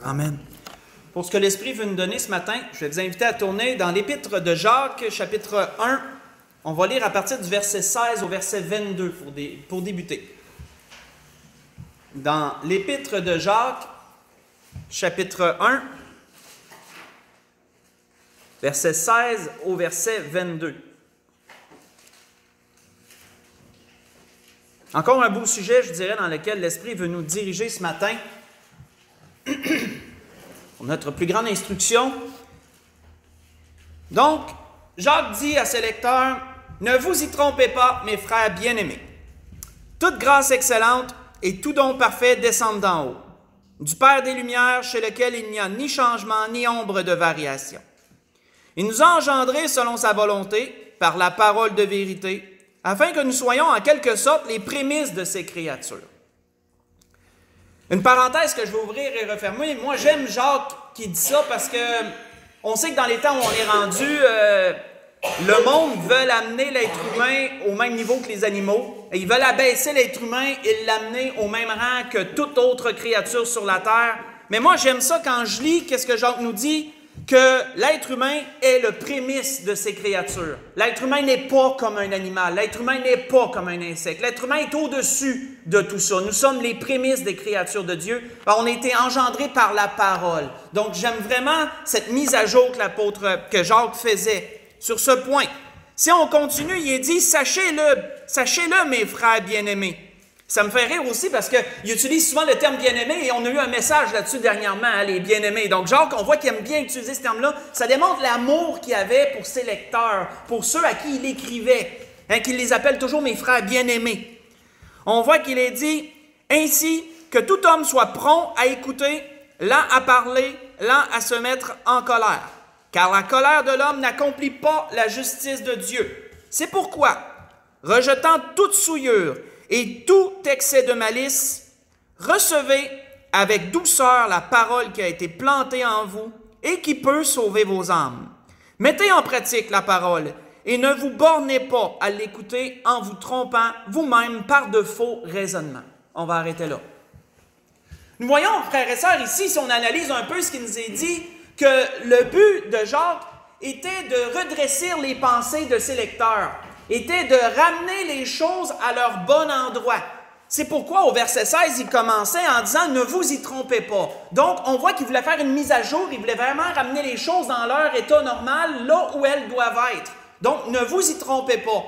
Amen. Pour ce que l'Esprit veut nous donner ce matin, je vais vous inviter à tourner dans l'Épître de Jacques, chapitre 1. On va lire à partir du verset 16 au verset 22 pour débuter. Dans l'Épître de Jacques, chapitre 1, verset 16 au verset 22. Encore un beau sujet, je dirais, dans lequel l'Esprit veut nous diriger ce matin. Pour notre plus grande instruction. Donc, Jacques dit à ses lecteurs, « Ne vous y trompez pas, mes frères bien-aimés. Toute grâce excellente et tout don parfait descendent d'en haut, du Père des Lumières, chez lequel il n'y a ni changement ni ombre de variation. Il nous a engendrés selon sa volonté, par la parole de vérité, afin que nous soyons en quelque sorte les prémices de ses créatures. » Une parenthèse que je vais ouvrir et refermer. Moi, j'aime Jacques qui dit ça parce que on sait que dans les temps où on est rendu, le monde veut amener l'être humain au même niveau que les animaux. Et ils veulent abaisser l'être humain et l'amener au même rang que toute autre créature sur la terre. Mais moi, j'aime ça quand je lis, qu'est-ce que Jacques nous dit? Que l'être humain est le prémisse de ces créatures. L'être humain n'est pas comme un animal. L'être humain n'est pas comme un insecte. L'être humain est au-dessus de tout ça. Nous sommes les prémices des créatures de Dieu. On a été engendrés par la parole. Donc, j'aime vraiment cette mise à jour que Jacques faisait sur ce point. Si on continue, il est dit « Sachez-le, mes frères bien-aimés ». Ça me fait rire aussi parce qu'il utilise souvent le terme bien-aimé et on a eu un message là-dessus dernièrement, hein, les bien-aimés. Donc Jacques, on voit qu'il aime bien utiliser ce terme-là. Ça démontre l'amour qu'il avait pour ses lecteurs, pour ceux à qui il écrivait, hein, qu'il les appelle toujours mes frères bien-aimés. On voit qu'il est dit « Ainsi que tout homme soit prompt à écouter, lent à parler, lent à se mettre en colère. Car la colère de l'homme n'accomplit pas la justice de Dieu. C'est pourquoi, rejetant toute souillure, et tout excès de malice, recevez avec douceur la parole qui a été plantée en vous et qui peut sauver vos âmes. Mettez en pratique la parole et ne vous bornez pas à l'écouter en vous trompant vous-même par de faux raisonnements. » On va arrêter là. Nous voyons, frères et sœurs, ici, si on analyse un peu ce qui nous est dit, que le but de Jacques était de redresser les pensées de ses lecteurs, était de ramener les choses à leur bon endroit. C'est pourquoi au verset 16, il commençait en disant « Ne vous y trompez pas ». Donc, on voit qu'il voulait faire une mise à jour, il voulait vraiment ramener les choses dans leur état normal, là où elles doivent être. Donc, ne vous y trompez pas.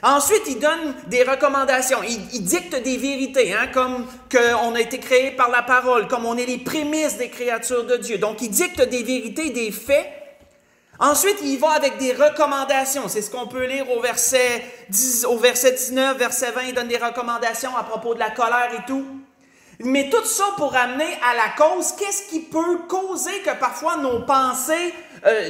Ensuite, il donne des recommandations, il dicte des vérités, hein, comme qu'on a été créé par la parole, comme on est les prémices des créatures de Dieu. Donc, il dicte des vérités, des faits. Ensuite, il va avec des recommandations. C'est ce qu'on peut lire au verset 19, verset 20. Il donne des recommandations à propos de la colère et tout. Mais tout ça pour amener à la cause, qu'est-ce qui peut causer que parfois nos pensées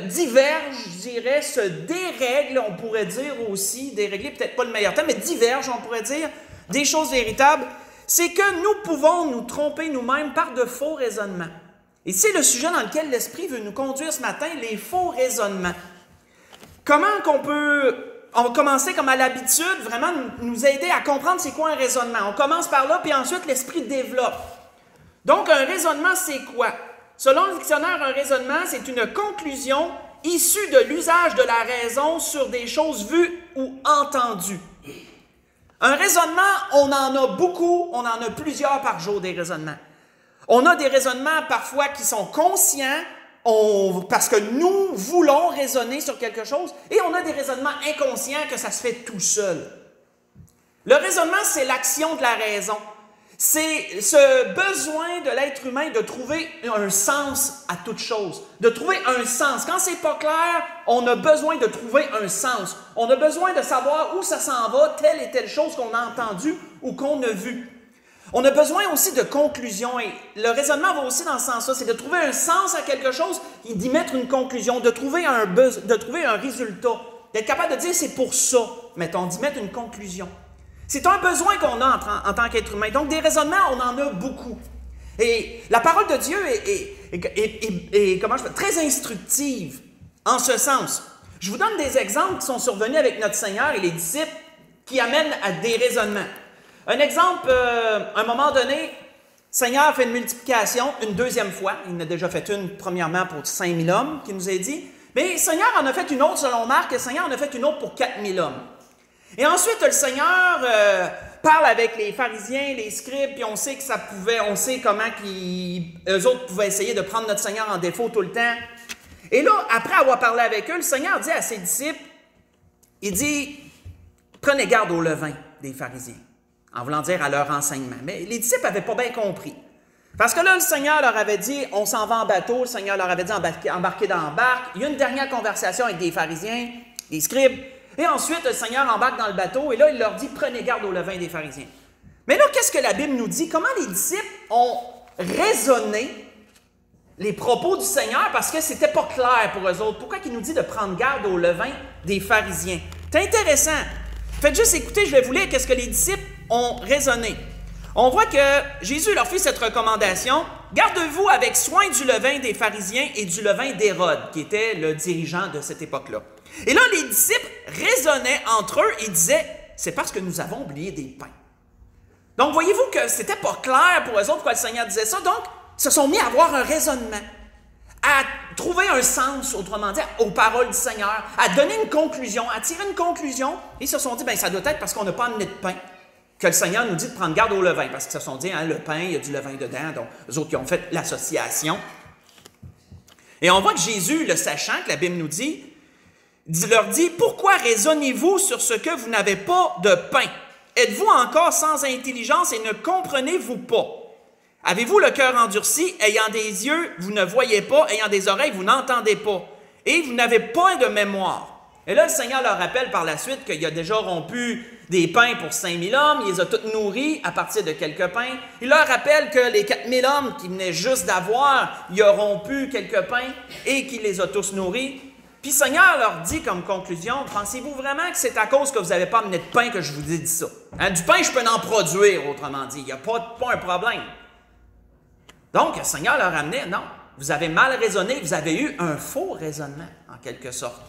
divergent, je dirais, se dérèglent, on pourrait dire aussi, dérégler peut-être pas le meilleur terme, mais divergent, on pourrait dire, des choses véritables. C'est que nous pouvons nous tromper nous-mêmes par de faux raisonnements. Et c'est le sujet dans lequel l'Esprit veut nous conduire ce matin, les faux raisonnements. Comment qu'on peut, on va commencer comme à l'habitude, vraiment nous aider à comprendre c'est quoi un raisonnement. On commence par là, puis ensuite l'Esprit développe. Donc un raisonnement, c'est quoi? Selon le dictionnaire, un raisonnement, c'est une conclusion issue de l'usage de la raison sur des choses vues ou entendues. Un raisonnement, on en a beaucoup, on en a plusieurs par jour des raisonnements. On a des raisonnements parfois qui sont conscients parce que nous voulons raisonner sur quelque chose et on a des raisonnements inconscients que ça se fait tout seul. Le raisonnement, c'est l'action de la raison. C'est ce besoin de l'être humain de trouver un sens à toute chose, de trouver un sens. Quand c'est pas clair, on a besoin de trouver un sens. On a besoin de savoir où ça s'en va, telle et telle chose qu'on a entendue ou qu'on a vue. On a besoin aussi de conclusions et le raisonnement va aussi dans ce sens-là, c'est de trouver un sens à quelque chose et d'y mettre une conclusion, de trouver un résultat, d'être capable de dire c'est pour ça, mettons, d'y mettre une conclusion. C'est un besoin qu'on a en tant qu'être humain. Donc des raisonnements, on en a beaucoup. Et la parole de Dieu est très instructive en ce sens. Je vous donne des exemples qui sont survenus avec notre Seigneur et les disciples qui amènent à des raisonnements. Un exemple, à un moment donné, Seigneur fait une multiplication une deuxième fois. Il en a déjà fait une, premièrement, pour 5000 hommes, qui nous est dit. Mais le Seigneur en a fait une autre, selon Marc, et le Seigneur en a fait une autre pour 4000 hommes. Et ensuite, le Seigneur parle avec les pharisiens, les scribes, puis on sait que on sait comment eux autres pouvaient essayer de prendre notre Seigneur en défaut tout le temps. Et là, après avoir parlé avec eux, le Seigneur dit à ses disciples, il dit, prenez garde au levain des pharisiens, en voulant dire à leur enseignement. Mais les disciples n'avaient pas bien compris. Parce que là, le Seigneur leur avait dit, on s'en va en bateau, le Seigneur leur avait dit, embarquez dans la barque. Il y a une dernière conversation avec des pharisiens, des scribes, et ensuite, le Seigneur embarque dans le bateau, et là, il leur dit, prenez garde au levain des pharisiens. Mais là, qu'est-ce que la Bible nous dit? Comment les disciples ont raisonné les propos du Seigneur, parce que c'était pas clair pour eux autres. Pourquoi il nous dit de prendre garde au levain des pharisiens? C'est intéressant. Faites juste écouter, je vais vous lire qu'est-ce que les disciples ont raisonné. On voit que Jésus leur fait cette recommandation. Gardez-vous avec soin du levain des pharisiens et du levain d'Hérode, qui était le dirigeant de cette époque-là. Et là, les disciples raisonnaient entre eux et disaient, c'est parce que nous avons oublié des pains. Donc, voyez-vous que c'était pas clair pour eux autres pourquoi le Seigneur disait ça. Donc, ils se sont mis à avoir un raisonnement, à trouver un sens, autrement dit, aux paroles du Seigneur, à donner une conclusion, à tirer une conclusion. Et ils se sont dit, bien, ça doit être parce qu'on n'a pas amené de pain que le Seigneur nous dit de prendre garde au levain. Parce qu'ils se sont dit, hein, le pain, il y a du levain dedans. Donc, eux autres qui ont fait l'association. Et on voit que Jésus, le sachant, que la Bible nous dit, leur dit, pourquoi raisonnez-vous sur ce que vous n'avez pas de pain? Êtes-vous encore sans intelligence et ne comprenez-vous pas? Avez-vous le cœur endurci, ayant des yeux, vous ne voyez pas, ayant des oreilles, vous n'entendez pas, et vous n'avez point de mémoire? Et là, le Seigneur leur rappelle par la suite qu'il a déjà rompu des pains pour 5000 hommes, il les a tous nourris à partir de quelques pains. Il leur rappelle que les 4000 hommes qui venaient juste d'avoir, il a rompu quelques pains et qu'il les a tous nourris. Puis le Seigneur leur dit comme conclusion, pensez-vous vraiment que c'est à cause que vous n'avez pas amené de pain que je vous ai dit ça? Hein, du pain, je peux en produire, autrement dit. Il n'y a pas un problème. Donc, le Seigneur leur amenait, non, vous avez mal raisonné, vous avez eu un faux raisonnement, en quelque sorte.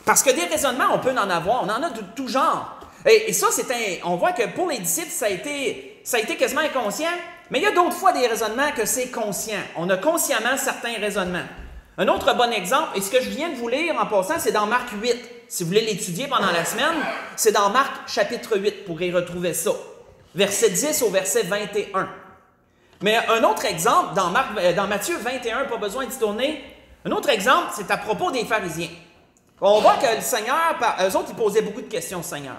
Parce que des raisonnements, on peut en avoir, on en a de tout genre. Et ça, on voit que pour les disciples, ça a été quasiment inconscient, mais il y a d'autres fois des raisonnements que c'est conscient. On a consciemment certains raisonnements. Un autre bon exemple, et ce que je viens de vous lire en passant, c'est dans Marc 8. Si vous voulez l'étudier pendant la semaine, c'est dans Marc chapitre 8, vous pourrez retrouver ça. Verset 10 au verset 21. Mais un autre exemple, dans Matthieu 21, pas besoin d'y tourner, un autre exemple, c'est à propos des pharisiens. On voit que le Seigneur, eux autres, ils posaient beaucoup de questions au Seigneur.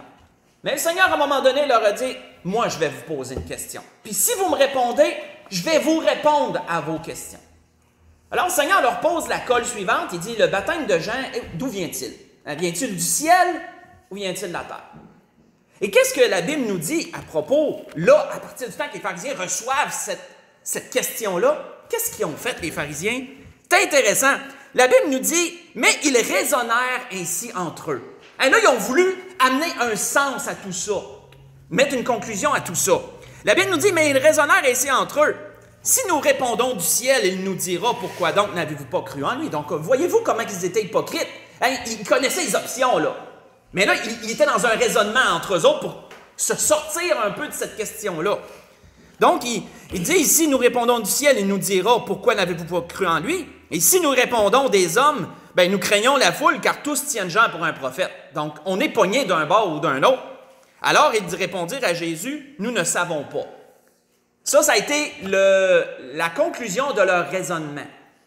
Mais le Seigneur, à un moment donné, leur a dit, « Moi, je vais vous poser une question. Puis si vous me répondez, je vais vous répondre à vos questions. » Alors, le Seigneur leur pose la colle suivante. Il dit, « Le baptême de Jean, d'où vient-il? Vient-il du ciel ou vient-il de la terre? » Et qu'est-ce que la Bible nous dit à propos, là, à partir du temps que les pharisiens reçoivent cette question-là? Qu'est-ce qu'ils ont fait, les pharisiens? C'est intéressant. La Bible nous dit, mais ils raisonnèrent ainsi entre eux. Et là, ils ont voulu amener un sens à tout ça, mettre une conclusion à tout ça. La Bible nous dit, mais ils raisonnèrent ainsi entre eux. Si nous répondons du ciel, il nous dira, pourquoi donc n'avez-vous pas cru en lui? Donc, voyez-vous comment ils étaient hypocrites? Hein, ils connaissaient les options, là. Mais là, ils étaient dans un raisonnement entre eux autres pour se sortir un peu de cette question-là. Donc, il dit ici, nous répondons du ciel, il nous dira, pourquoi n'avez-vous pas cru en lui? Et si nous répondons des hommes, bien, nous craignons la foule, car tous tiennent Jean pour un prophète. Donc, on est pognés d'un bord ou d'un autre. Alors, ils répondirent à Jésus, nous ne savons pas. Ça a été la conclusion de leur raisonnement.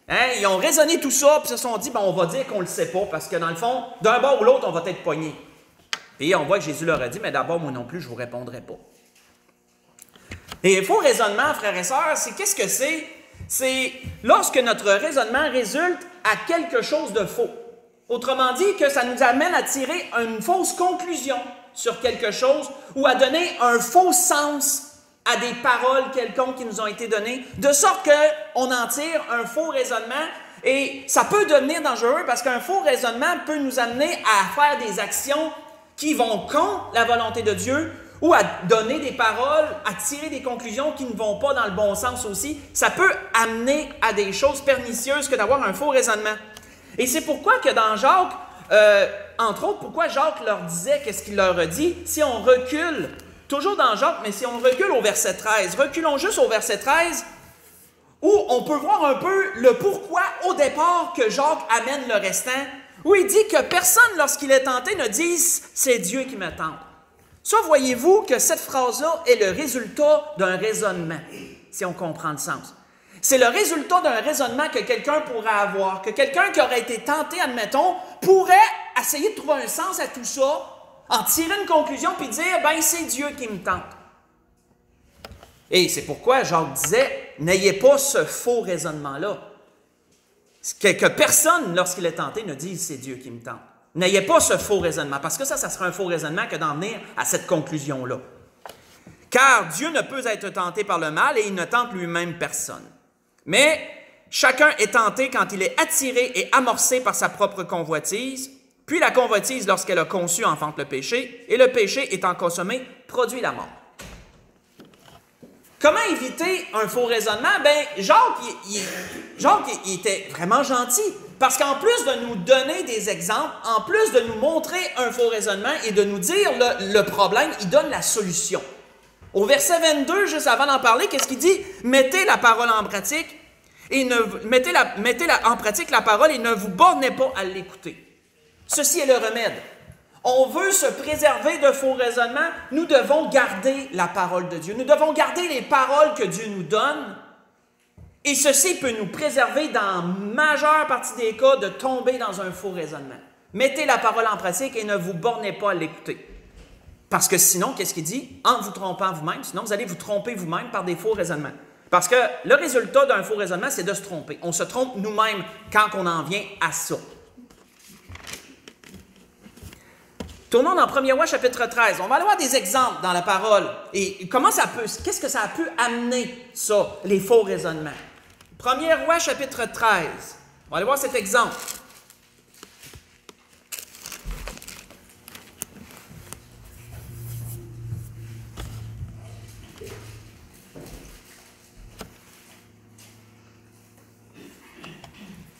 Hein? Ils ont raisonné tout ça, puis se sont dit, on va dire qu'on ne le sait pas, parce que dans le fond, d'un bord ou l'autre, on va être pognés. Puis on voit que Jésus leur a dit, mais d'abord, moi non plus, je ne vous répondrai pas. Et le faux raisonnement, frères et sœurs, c'est qu'est-ce que c'est? C'est lorsque notre raisonnement résulte à quelque chose de faux. Autrement dit, que ça nous amène à tirer une fausse conclusion sur quelque chose ou à donner un faux sens à des paroles quelconques qui nous ont été données, de sorte qu'on en tire un faux raisonnement et ça peut devenir dangereux parce qu'un faux raisonnement peut nous amener à faire des actions qui vont contre la volonté de Dieu ou à donner des paroles, à tirer des conclusions qui ne vont pas dans le bon sens aussi. Ça peut amener à des choses pernicieuses que d'avoir un faux raisonnement. Et c'est pourquoi que dans Jacques, entre autres, pourquoi Jacques leur disait, qu'est-ce qu'il leur a dit, si on recule toujours dans Jacques, mais si on recule au verset 13, reculons juste au verset 13, où on peut voir un peu le pourquoi au départ que Jacques amène le restant, où il dit que personne, lorsqu'il est tenté, ne dise « c'est Dieu qui me tente ». Ça, voyez-vous que cette phrase-là est le résultat d'un raisonnement, si on comprend le sens. C'est le résultat d'un raisonnement que quelqu'un pourrait avoir, que quelqu'un qui aurait été tenté, admettons, pourrait essayer de trouver un sens à tout ça, en tirer une conclusion puis dire « ben c'est Dieu qui me tente ». Et c'est pourquoi Jacques disait « n'ayez pas ce faux raisonnement-là ». Que personne, lorsqu'il est tenté, ne dise « c'est Dieu qui me tente ». N'ayez pas ce faux raisonnement, parce que ça serait un faux raisonnement que d'en venir à cette conclusion-là. Car Dieu ne peut être tenté par le mal et il ne tente lui-même personne. Mais chacun est tenté quand il est attiré et amorcé par sa propre convoitise, puis la convoitise, lorsqu'elle a conçu, enfante le péché, et le péché, étant consommé, produit la mort. Comment éviter un faux raisonnement? Bien, Jacques, il était vraiment gentil. Parce qu'en plus de nous donner des exemples, en plus de nous montrer un faux raisonnement et de nous dire le problème, il donne la solution. Au verset 22, juste avant d'en parler, qu'est-ce qu'il dit? Mettez la parole en pratique et mettez en pratique la parole et ne vous bornez pas à l'écouter. Ceci est le remède. On veut se préserver de faux raisonnements, nous devons garder la parole de Dieu. Nous devons garder les paroles que Dieu nous donne. Et ceci peut nous préserver dans la majeure partie des cas de tomber dans un faux raisonnement. Mettez la parole en pratique et ne vous bornez pas à l'écouter. Parce que sinon, qu'est-ce qu'il dit? En vous trompant vous-même, sinon vous allez vous tromper vous-même par des faux raisonnements. Parce que le résultat d'un faux raisonnement, c'est de se tromper. On se trompe nous-mêmes quand on en vient à ça. Tournons dans 1er Roi, chapitre 13. On va aller voir des exemples dans la parole. Et qu'est-ce que ça a pu amener, ça, les faux raisonnements? 1er Roi, chapitre 13. On va aller voir cet exemple.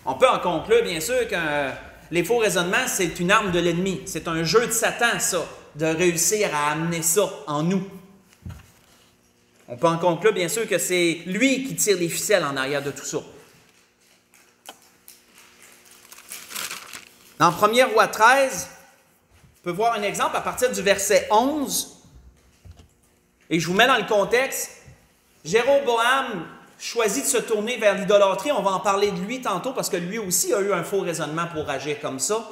On peut en conclure, bien sûr, que les faux raisonnements, c'est une arme de l'ennemi. C'est un jeu de Satan, ça, de réussir à amener ça en nous. On peut en conclure, bien sûr, que c'est lui qui tire les ficelles en arrière de tout ça. Dans 1er Roi 13, on peut voir un exemple à partir du verset 11. Et je vous mets dans le contexte. Jéroboam choisit de se tourner vers l'idolâtrie. On va en parler de lui tantôt parce que lui aussi a eu un faux raisonnement pour agir comme ça.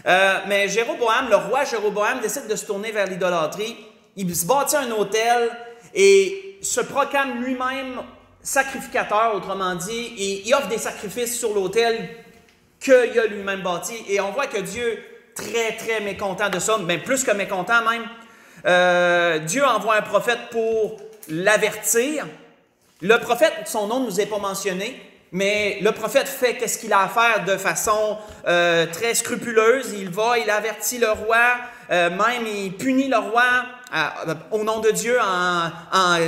Mais Jéroboam, le roi Jéroboam, décide de se tourner vers l'idolâtrie. Il se bâtit un autel et se proclame lui-même sacrificateur, autrement dit, et il offre des sacrifices sur l'autel qu'il a lui-même bâti. Et on voit que Dieu, très, très mécontent de ça, bien plus que mécontent même, Dieu envoie un prophète pour l'avertir. Le prophète, son nom ne nous est pas mentionné, mais le prophète fait qu'est-ce qu'il a à faire de façon très scrupuleuse. Il avertit le roi, même il punit le roi au nom de Dieu.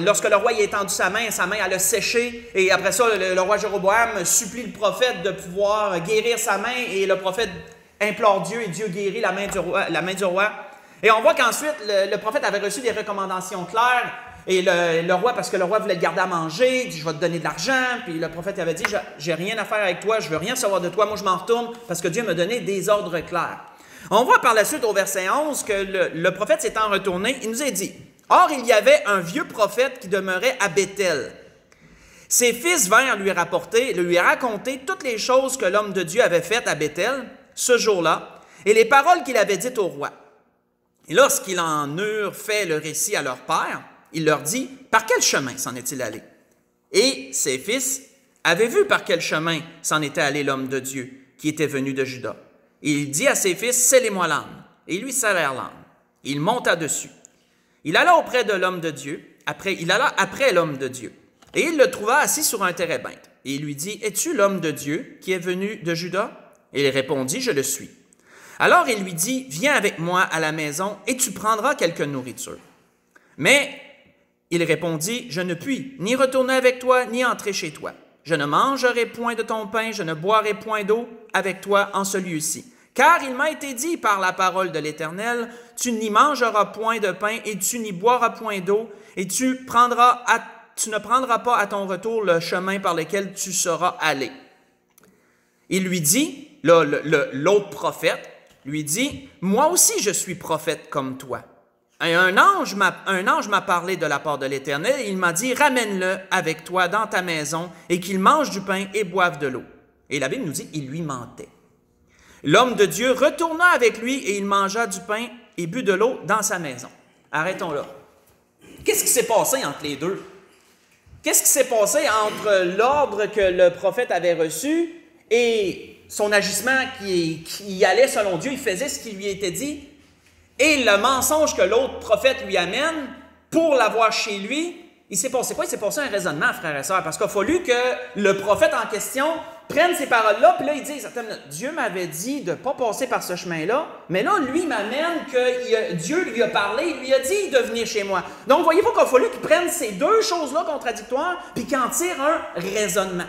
Lorsque le roi y a étendu sa main elle a séché. Et après ça, le roi Jéroboam supplie le prophète de pouvoir guérir sa main. Et le prophète implore Dieu et Dieu guérit la main du roi. Et on voit qu'ensuite, le prophète avait reçu des recommandations claires. Et le roi, parce que le roi voulait le garder à manger, dit « je vais te donner de l'argent ». Puis le prophète avait dit « j'ai rien à faire avec toi, je veux rien savoir de toi, moi je m'en retourne parce que Dieu m'a donné des ordres clairs ». On voit par la suite au verset 11 que le prophète s'étant retourné, il nous a dit « Or il y avait un vieux prophète qui demeurait à Béthel. Ses fils vinrent lui raconter toutes les choses que l'homme de Dieu avait faites à Béthel ce jour-là et les paroles qu'il avait dites au roi. Et lorsqu'ils en eurent fait le récit à leur père, il leur dit, par quel chemin s'en est-il allé? Et ses fils avaient vu par quel chemin s'en était allé l'homme de Dieu qui était venu de Juda. Et il dit à ses fils, scellez-moi l'âne. Et ils lui scellèrent l'âne. Il monta dessus. Il alla auprès de l'homme de Dieu, il alla après l'homme de Dieu. Et il le trouva assis sur un térébinthe. Et il lui dit, es-tu l'homme de Dieu qui est venu de Juda? Et il répondit, je le suis. Alors il lui dit, viens avec moi à la maison et tu prendras quelque nourriture. Mais il répondit, je ne puis ni retourner avec toi, ni entrer chez toi. Je ne mangerai point de ton pain, je ne boirai point d'eau avec toi en ce lieu-ci, Car il m'a été dit par la parole de l'Éternel, tu n'y mangeras point de pain et tu n'y boiras point d'eau, et tu ne prendras pas à ton retour le chemin par lequel tu seras allé. Il lui dit, l'autre prophète, lui dit, moi aussi je suis prophète comme toi. Et un ange m'a parlé de la part de l'Éternel et il m'a dit, ramène-le avec toi dans ta maison et qu'il mange du pain et boive de l'eau. Et la Bible nous dit, il lui mentait. L'homme de Dieu retourna avec lui et il mangea du pain et but de l'eau dans sa maison. Arrêtons là. Qu'est-ce qui s'est passé entre les deux? Qu'est-ce qui s'est passé entre l'ordre que le prophète avait reçu et son agissement qui allait selon Dieu, il faisait ce qui lui était dit, et le mensonge que l'autre prophète lui amène pour l'avoir chez lui? Il s'est passé quoi? Il s'est passé un raisonnement, frères et sœurs, parce qu'il a fallu que le prophète en question prenne ces paroles-là, puis là, il dit, Dieu m'avait dit de ne pas passer par ce chemin-là, mais là, lui m'amène que Dieu lui a parlé, il lui a dit de venir chez moi. Donc, voyez-vous qu'il a fallu qu'il prenne ces deux choses-là contradictoires, puis qu'il en tire un raisonnement,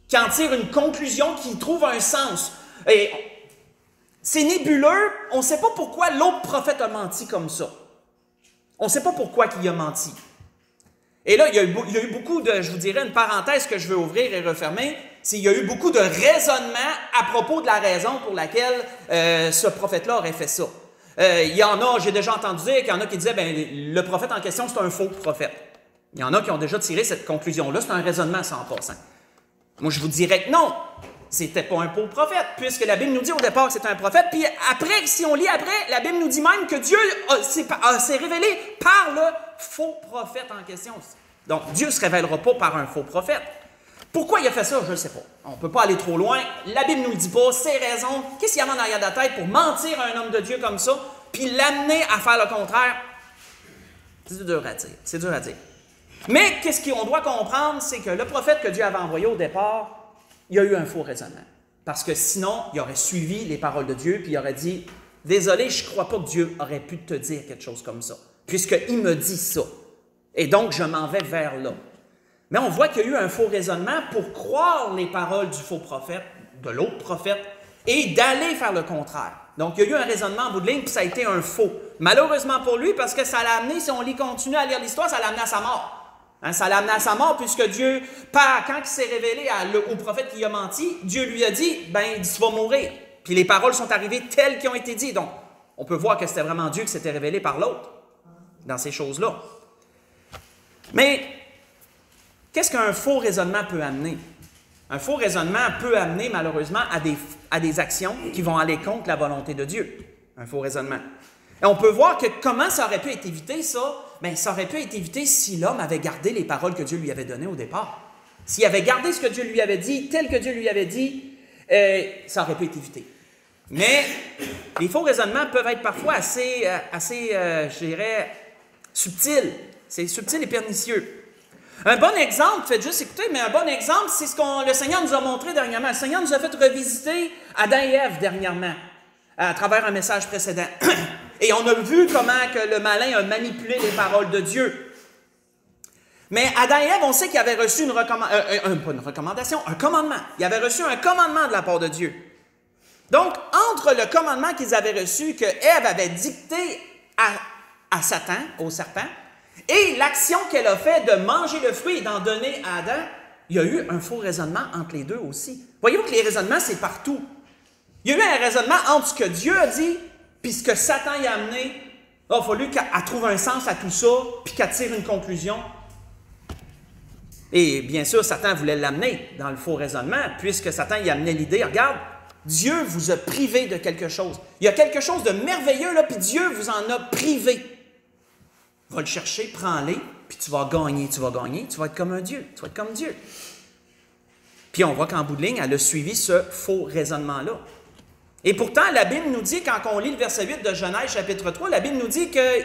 qu'il en tire une conclusion, qu'il trouve un sens. Et c'est nébuleux, on ne sait pas pourquoi l'autre prophète a menti comme ça. On ne sait pas pourquoi il a menti. Et là, il y a eu beaucoup de, je vous dirais, une parenthèse que je veux ouvrir et refermer, c'est qu'il y a eu beaucoup de raisonnements à propos de la raison pour laquelle ce prophète-là aurait fait ça. Il y en a, j'ai déjà entendu dire qu'il y en a qui disaient, bien, le prophète en question, c'est un faux prophète. Il y en a qui ont déjà tiré cette conclusion-là, c'est un raisonnement 100%. Moi, je vous dirais que non, c'était pas un faux prophète, puisque la Bible nous dit au départ que c'était un prophète, puis après, si on lit après, la Bible nous dit même que Dieu s'est révélé par le faux prophète en question. Donc, Dieu ne se révélera pas par un faux prophète. Pourquoi il a fait ça? Je ne sais pas. On ne peut pas aller trop loin. La Bible ne nous le dit pas. C'est raison. Qu'est-ce qu'il y avait en arrière de la tête pour mentir à un homme de Dieu comme ça, puis l'amener à faire le contraire? C'est dur à dire. C'est dur à dire. Mais qu'est-ce qu'on doit comprendre, c'est que le prophète que Dieu avait envoyé au départ, il y a eu un faux raisonnement. Parce que sinon, il aurait suivi les paroles de Dieu, puis il aurait dit, « Désolé, je ne crois pas que Dieu aurait pu te dire quelque chose comme ça, puisqu'il me dit ça. Et donc, je m'en vais vers là. » Mais on voit qu'il y a eu un faux raisonnement pour croire les paroles du faux prophète, de l'autre prophète, et d'aller faire le contraire. Donc, il y a eu un raisonnement en bout de ligne, puis ça a été un faux. Malheureusement pour lui, parce que ça l'a amené, si on continue à lire l'histoire, ça l'a amené à sa mort. Ça l'a amené à sa mort, puisque Dieu, quand il s'est révélé au prophète qui a menti, Dieu lui a dit, ben, tu vas mourir. Puis les paroles sont arrivées telles qu'elles ont été dites. Donc, on peut voir que c'était vraiment Dieu qui s'était révélé par l'autre, dans ces choses-là. Mais, qu'est-ce qu'un faux raisonnement peut amener? Un faux raisonnement peut amener, malheureusement, à des actions qui vont aller contre la volonté de Dieu. Un faux raisonnement. Et on peut voir que comment ça aurait pu être évité, ça? Bien, ça aurait pu être évité si l'homme avait gardé les paroles que Dieu lui avait données au départ. S'il avait gardé ce que Dieu lui avait dit, tel que Dieu lui avait dit, ça aurait pu être évité. Mais les faux raisonnements peuvent être parfois assez je dirais, subtils. C'est subtil et pernicieux. Un bon exemple, faites juste écouter, mais un bon exemple, c'est ce que le Seigneur nous a montré dernièrement. Le Seigneur nous a fait revisiter Adam et Ève dernièrement, à travers un message précédent. Et on a vu comment que le malin a manipulé les paroles de Dieu. Mais Adam et Ève, on sait qu'ils avaient reçu un commandement. Ils avaient reçu un commandement de la part de Dieu. Donc, entre le commandement qu'ils avaient reçu, que Ève avait dicté à Satan, au serpent, et l'action qu'elle a fait de manger le fruit et d'en donner à Adam, il y a eu un faux raisonnement entre les deux aussi. Voyez-vous que les raisonnements, c'est partout. Il y a eu un raisonnement entre ce que Dieu a dit puis ce que Satan y a amené. Il a fallu qu'elle trouve un sens à tout ça, puis qu'elle tire une conclusion. Et bien sûr, Satan voulait l'amener dans le faux raisonnement, puisque Satan y amenait l'idée, regarde, Dieu vous a privé de quelque chose. Il y a quelque chose de merveilleux, là, puis Dieu vous en a privé. Va le chercher, prends-les, puis tu vas gagner, tu vas être comme un Dieu, tu vas être comme Dieu. Puis on voit qu'en bout de ligne, elle a suivi ce faux raisonnement-là. Et pourtant, la Bible nous dit, quand on lit le verset 8 de Genèse, chapitre 3, la Bible nous dit que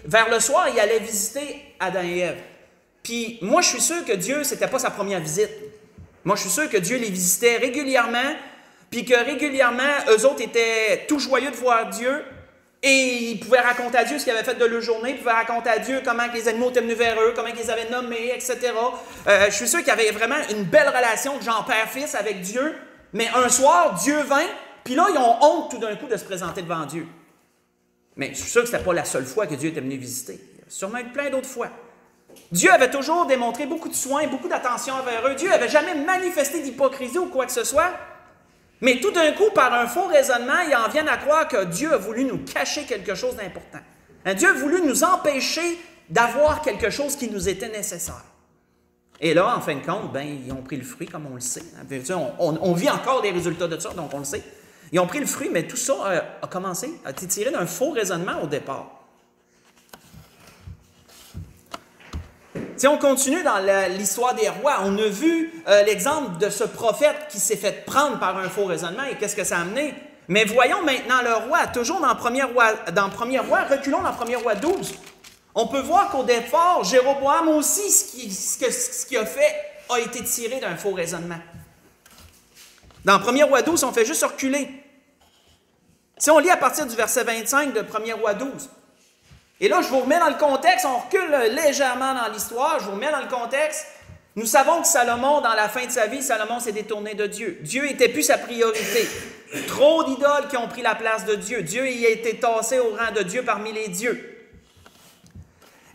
vers le soir, il allait visiter Adam et Ève. Puis moi, je suis sûr que Dieu, ce n'était pas sa première visite. Moi, je suis sûr que Dieu les visitait régulièrement, puis que régulièrement, eux autres étaient tout joyeux de voir Dieu, et ils pouvaient raconter à Dieu ce qu'ils avaient fait de leur journée, ils pouvaient raconter à Dieu comment les animaux étaient venus vers eux, comment ils les avaient nommés, etc. Je suis sûr qu'il y avait vraiment une belle relation de genre père-fils avec Dieu, mais un soir, Dieu vint, Puis là, ils ont honte tout d'un coup de se présenter devant Dieu. Mais je suis sûr que ce n'était pas la seule fois que Dieu était venu visiter. Il y a sûrement eu plein d'autres fois. Dieu avait toujours démontré beaucoup de soins, beaucoup d'attention envers eux. Dieu n'avait jamais manifesté d'hypocrisie ou quoi que ce soit. Mais tout d'un coup, par un faux raisonnement, ils en viennent à croire que Dieu a voulu nous cacher quelque chose d'important. Dieu a voulu nous empêcher d'avoir quelque chose qui nous était nécessaire. Et là, en fin de compte, ils ont pris le fruit, comme on le sait. On vit encore des résultats de ça, donc on le sait. Ils ont pris le fruit, mais tout ça a commencé, a été tiré d'un faux raisonnement au départ. Si on continue dans l'histoire des rois, on a vu l'exemple de ce prophète qui s'est fait prendre par un faux raisonnement et qu'est-ce que ça a amené. Mais voyons maintenant le roi, toujours dans 1er roi, reculons dans 1er roi 12. On peut voir qu'au départ, Jéroboam aussi, ce qu'il a fait a été tiré d'un faux raisonnement. Dans 1er roi 12, on fait juste reculer. Si on lit à partir du verset 25 de 1er roi 12, et là, je vous remets dans le contexte, on recule légèrement dans l'histoire, je vous remets dans le contexte. Nous savons que Salomon, dans la fin de sa vie, Salomon s'est détourné de Dieu. Dieu n'était plus sa priorité. Trop d'idoles qui ont pris la place de Dieu. Dieu y a été tassé au rang de Dieu parmi les dieux.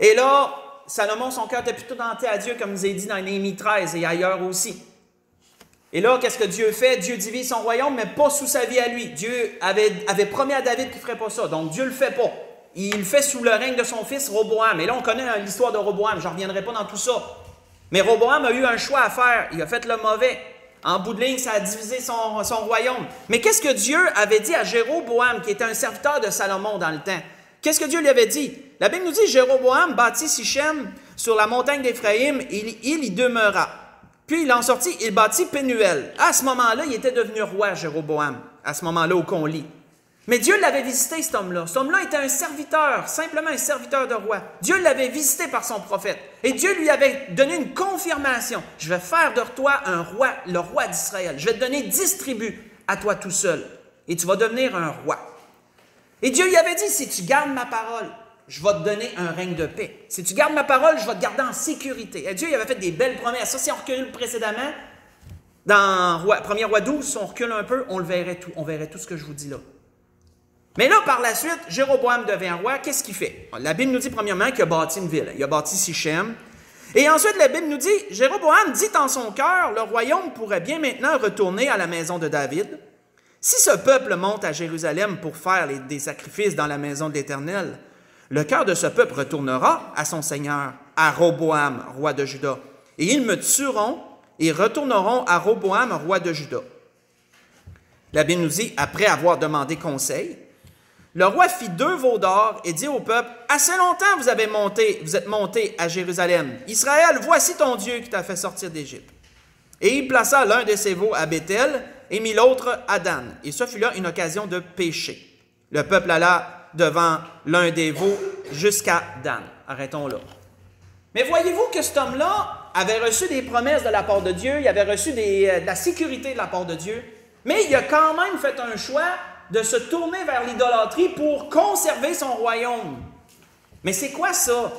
Et là, Salomon, son cœur était plutôt denté à Dieu, comme nous est dit dans Néhémie 13 et ailleurs aussi. Et là, qu'est-ce que Dieu fait? Dieu divise son royaume, mais pas sous sa vie à lui. Dieu avait promis à David qu'il ne ferait pas ça, donc Dieu ne le fait pas. Il le fait sous le règne de son fils Roboam. Et là, on connaît l'histoire de Roboam. Je ne reviendrai pas dans tout ça. Mais Roboam a eu un choix à faire. Il a fait le mauvais. En bout de ligne, ça a divisé son royaume. Mais qu'est-ce que Dieu avait dit à Jéroboam, qui était un serviteur de Salomon dans le temps? Qu'est-ce que Dieu lui avait dit? La Bible nous dit, Jéroboam bâtit Sichem sur la montagne d'Éphraïm, et il y demeura. Puis il en sortit, il bâtit Pénuel. À ce moment-là, il était devenu roi, Jéroboam, à ce moment-là où qu'on lit. Mais Dieu l'avait visité, cet homme-là. Cet homme-là était un serviteur, simplement un serviteur de roi. Dieu l'avait visité par son prophète. Et Dieu lui avait donné une confirmation. Je vais faire de toi un roi, le roi d'Israël. Je vais te donner 10 tribus à toi tout seul. Et tu vas devenir un roi. Et Dieu lui avait dit, si tu gardes ma parole, je vais te donner un règne de paix. Si tu gardes ma parole, je vais te garder en sécurité. Et Dieu il avait fait des belles promesses. Ça, si on recule précédemment, dans 1er roi 12, si on recule un peu, on le verrait tout. On verrait tout ce que je vous dis là. Mais là, par la suite, Jéroboam devient roi. Qu'est-ce qu'il fait? La Bible nous dit premièrement qu'il a bâti une ville. Il a bâti Sichem. Et ensuite, la Bible nous dit, Jéroboam dit en son cœur, le royaume pourrait bien maintenant retourner à la maison de David. Si ce peuple monte à Jérusalem pour faire des sacrifices dans la maison de l'Éternel, le cœur de ce peuple retournera à son Seigneur, à Roboam, roi de Juda. Et ils me tueront et retourneront à Roboam, roi de Juda. La Bible nous dit, après avoir demandé conseil, le roi fit 2 veaux d'or et dit au peuple, « Assez longtemps vous êtes montés à Jérusalem. Israël, voici ton Dieu qui t'a fait sortir d'Égypte. » Et il plaça l'un de ses veaux à Béthel et mit l'autre à Dan. Et ce fut là une occasion de péché. Le peuple alla devant l'un des veaux jusqu'à Dan. Arrêtons là. Mais voyez-vous que cet homme-là avait reçu des promesses de la part de Dieu, il avait reçu de la sécurité de la part de Dieu, mais il a quand même fait un choix de se tourner vers l'idolâtrie pour conserver son royaume. Mais c'est quoi ça?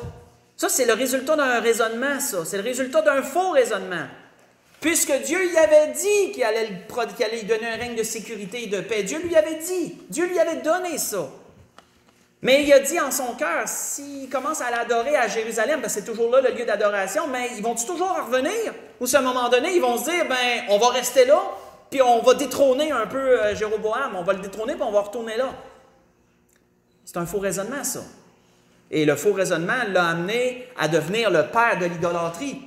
Ça, c'est le résultat d'un raisonnement, ça. C'est le résultat d'un faux raisonnement. Puisque Dieu lui avait dit qu'il allait lui donner un règne de sécurité et de paix. Dieu lui avait dit. Dieu lui avait donné ça. Mais il a dit en son cœur, s'il commence à l'adorer à Jérusalem, ben c'est toujours là le lieu d'adoration, mais ils vont-ils toujours revenir? Ou à un moment donné, ils vont se dire, ben on va rester là, puis on va détrôner un peu Jéroboam, on va le détrôner, puis on va retourner là. C'est un faux raisonnement, ça. Et le faux raisonnement l'a amené à devenir le père de l'idolâtrie.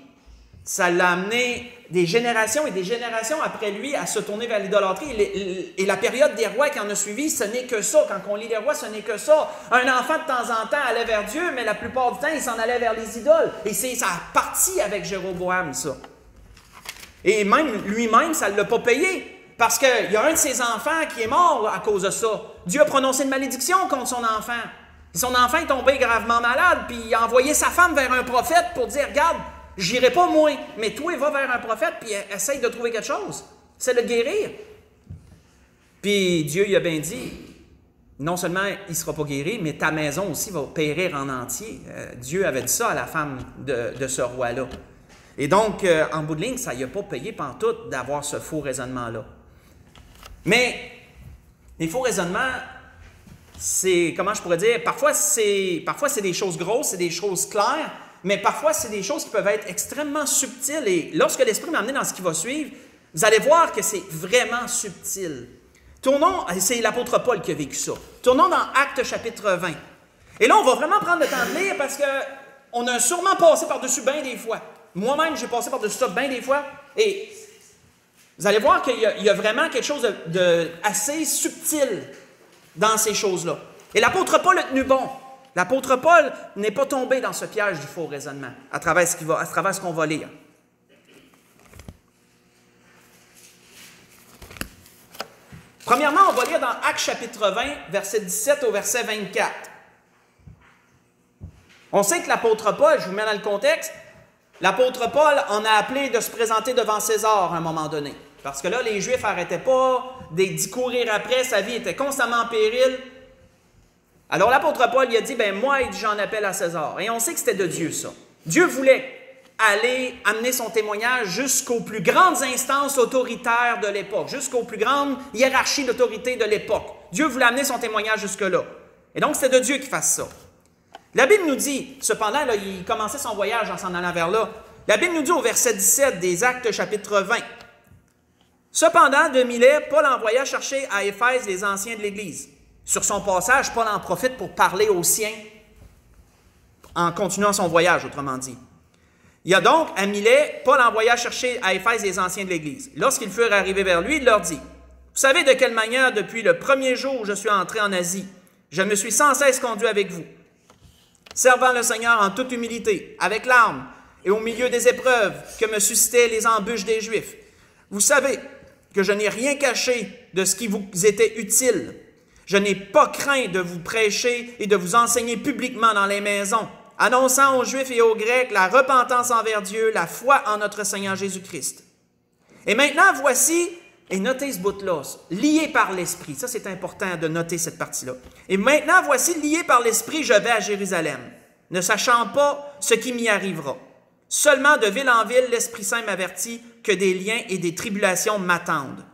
Ça l'a amené des générations et des générations après lui à se tourner vers l'idolâtrie. Et la période des rois qui en a suivi, ce n'est que ça. Quand on lit les rois, ce n'est que ça. Un enfant, de temps en temps, allait vers Dieu, mais la plupart du temps, il s'en allait vers les idoles. Et ça a parti avec Jéroboam, ça. Et même lui-même, ça ne l'a pas payé. Parce qu'il y a un de ses enfants qui est mort à cause de ça. Dieu a prononcé une malédiction contre son enfant. Et son enfant est tombé gravement malade, puis il a envoyé sa femme vers un prophète pour dire, regarde, j'irai pas moi, mais toi, va vers un prophète, puis essaye de trouver quelque chose. C'est de le guérir. Puis Dieu il a bien dit, non seulement il ne sera pas guéri, mais ta maison aussi va périr en entier. Dieu avait dit ça à la femme de ce roi-là. Et donc, en bout de ligne, ça n'y a pas payé pantoute d'avoir ce faux raisonnement-là. Mais Les faux raisonnements, c'est, comment je pourrais dire, parfois c'est des choses grosses, c'est des choses claires, mais parfois c'est des choses qui peuvent être extrêmement subtiles. Et lorsque l'Esprit m'a amené dans ce qui va suivre, vous allez voir que c'est vraiment subtil. Tournons, c'est l'apôtre Paul qui a vécu ça. Tournons dans Actes chapitre 20. Et là, on va vraiment prendre le temps de lire parce qu'on a sûrement passé par-dessus bien des fois. Moi-même, j'ai passé par-dessus ça bien des fois. Et vous allez voir qu'il y a vraiment quelque chose de assez subtil dans ces choses-là. Et l'apôtre Paul a tenu bon. L'apôtre Paul n'est pas tombé dans ce piège du faux raisonnement à travers ce qu'on va lire. Premièrement, on va lire dans Actes chapitre 20, verset 17 au verset 24. On sait que l'apôtre Paul, je vous mets dans le contexte, l'apôtre Paul en a appelé de se présenter devant César à un moment donné. Parce que là, les Juifs n'arrêtaient pas d'y courir après, sa vie était constamment en péril. Alors l'apôtre Paul, il a dit, moi, j'en appelle à César. Et on sait que c'était de Dieu, ça. Dieu voulait aller amener son témoignage jusqu'aux plus grandes instances autoritaires de l'époque, jusqu'aux plus grandes hiérarchies d'autorité de l'époque. Dieu voulait amener son témoignage jusque-là. Et donc, c'était de Dieu qui fasse ça. La Bible nous dit, cependant, là, il commençait son voyage en s'en allant vers là. La Bible nous dit au verset 17 des Actes chapitre 20. Cependant, de Milet, Paul envoya chercher à Éphèse les anciens de l'Église. Sur son passage, Paul en profite pour parler aux siens en continuant son voyage, autrement dit. Il y a donc, à Milet, Paul envoya chercher à Éphèse les anciens de l'Église. Lorsqu'ils furent arrivés vers lui, il leur dit, « Vous savez de quelle manière, depuis le premier jour où je suis entré en Asie, je me suis sans cesse conduit avec vous, servant le Seigneur en toute humilité, avec larmes, et au milieu des épreuves que me suscitaient les embûches des Juifs. Vous savez que je n'ai rien caché de ce qui vous était utile. Je n'ai pas craint de vous prêcher et de vous enseigner publiquement dans les maisons, annonçant aux Juifs et aux Grecs la repentance envers Dieu, la foi en notre Seigneur Jésus-Christ. Et maintenant, voici, et notez ce bout-là, lié par l'Esprit. Ça, c'est important de noter cette partie-là. Et maintenant, voici, lié par l'Esprit, je vais à Jérusalem, ne sachant pas ce qui m'y arrivera. Seulement de ville en ville, l'Esprit Saint m'avertit que des liens et des tribulations m'attendent.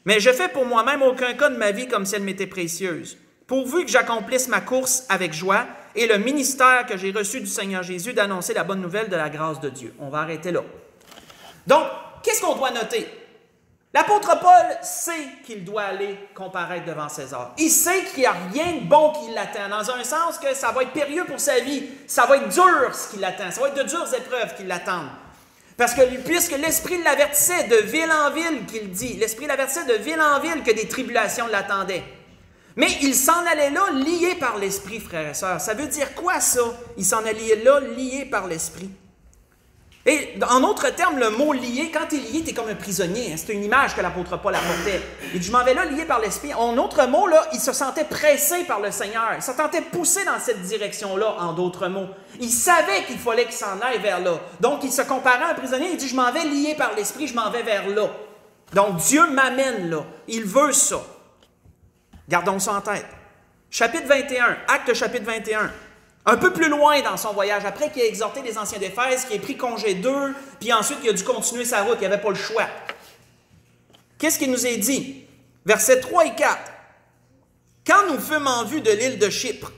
Mais je fais pour moi-même aucun cas de ma vie comme si elle m'était précieuse, pourvu que j'accomplisse ma course avec joie et le ministère que j'ai reçu du Seigneur Jésus d'annoncer la bonne nouvelle de la grâce de Dieu. On va arrêter là. Donc, qu'est-ce qu'on doit noter? L'apôtre Paul sait qu'il doit aller comparaître devant César. Il sait qu'il n'y a rien de bon qui l'attend, dans un sens que ça va être périlleux pour sa vie, ça va être dur ce qui l'attend, ça va être de dures épreuves qui l'attendent. Parce que puisque l'Esprit l'avertissait de ville en ville, qu'il dit, l'Esprit l'avertissait de ville en ville que des tribulations l'attendaient. Mais il s'en allait là lié par l'Esprit, frères et sœurs. Ça veut dire quoi ça? Il s'en allait là lié par l'Esprit. Et en d'autres termes, le mot lié, quand tu es lié, tu es comme un prisonnier. C'est une image que l'apôtre Paul apportait. Il dit, je m'en vais là lié par l'Esprit. En autre mot, là, il se sentait pressé par le Seigneur. Il se sentait poussé dans cette direction-là, en d'autres mots. Il savait qu'il fallait qu'il s'en aille vers là. Donc, il se comparait à un prisonnier. Il dit, je m'en vais lié par l'Esprit, je m'en vais vers là. Donc, Dieu m'amène là. Il veut ça. Gardons ça en tête. Chapitre 21, Actes chapitre 21. Un peu plus loin dans son voyage, après qu'il a exhorté les anciens d'Éphèse, qu'il ait pris congé d'eux, puis ensuite il a dû continuer sa route, il n'avait pas le choix. Qu'est-ce qu'il nous est dit? Versets 3 et 4. Quand nous fûmes en vue de l'île de Chypre,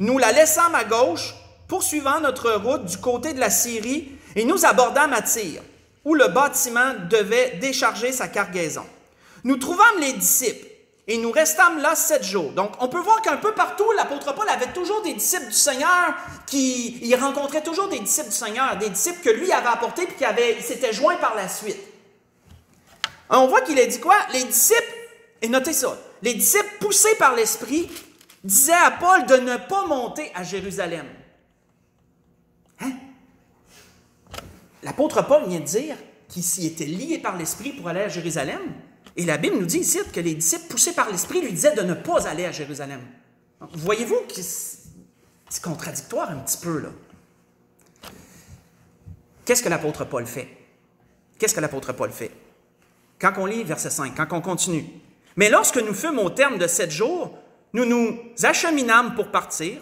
nous la laissâmes à gauche, poursuivant notre route du côté de la Syrie, et nous abordâmes à Tyr, où le bâtiment devait décharger sa cargaison. Nous trouvâmes les disciples, et nous restâmes là 7 jours. Donc, on peut voir qu'un peu partout, l'apôtre Paul avait toujours des disciples du Seigneur, il rencontrait toujours des disciples du Seigneur, des disciples que lui avait apportés et qui s'étaient joints par la suite. On voit qu'il a dit quoi? Les disciples, et notez ça, les disciples poussés par l'Esprit disaient à Paul de ne pas monter à Jérusalem. Hein? L'apôtre Paul vient de dire qu'il s'y était lié par l'Esprit pour aller à Jérusalem. Et la Bible nous dit ici que les disciples poussés par l'Esprit lui disaient de ne pas aller à Jérusalem. Voyez-vous que c'est contradictoire un petit peu, là. Qu'est-ce que l'apôtre Paul fait? Qu'est-ce que l'apôtre Paul fait? Quand on lit verset 5, quand on continue. « Mais lorsque nous fûmes au terme de 7 jours, nous nous acheminâmes pour partir,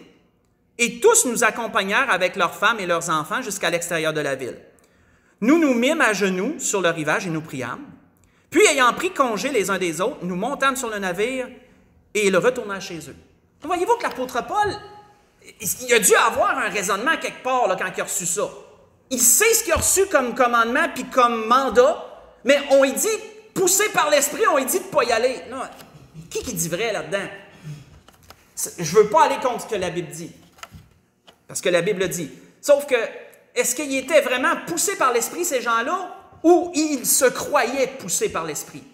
et tous nous accompagnèrent avec leurs femmes et leurs enfants jusqu'à l'extérieur de la ville. Nous nous mîmes à genoux sur le rivage et nous priâmes. Puis, ayant pris congé les uns des autres, nous montâmes sur le navire et ils retournèrent chez eux. Voyez-vous que l'apôtre Paul, il a dû avoir un raisonnement quelque part là, quand il a reçu ça. Il sait ce qu'il a reçu comme commandement puis comme mandat, mais on lui dit, poussé par l'Esprit, on lui dit de ne pas y aller. Non, qui dit vrai là-dedans? Je ne veux pas aller contre ce que la Bible dit, parce que la Bible dit. Sauf que, est-ce qu'ils étaient vraiment poussés par l'Esprit, ces gens-là, ou ils se croyaient poussés par l'Esprit?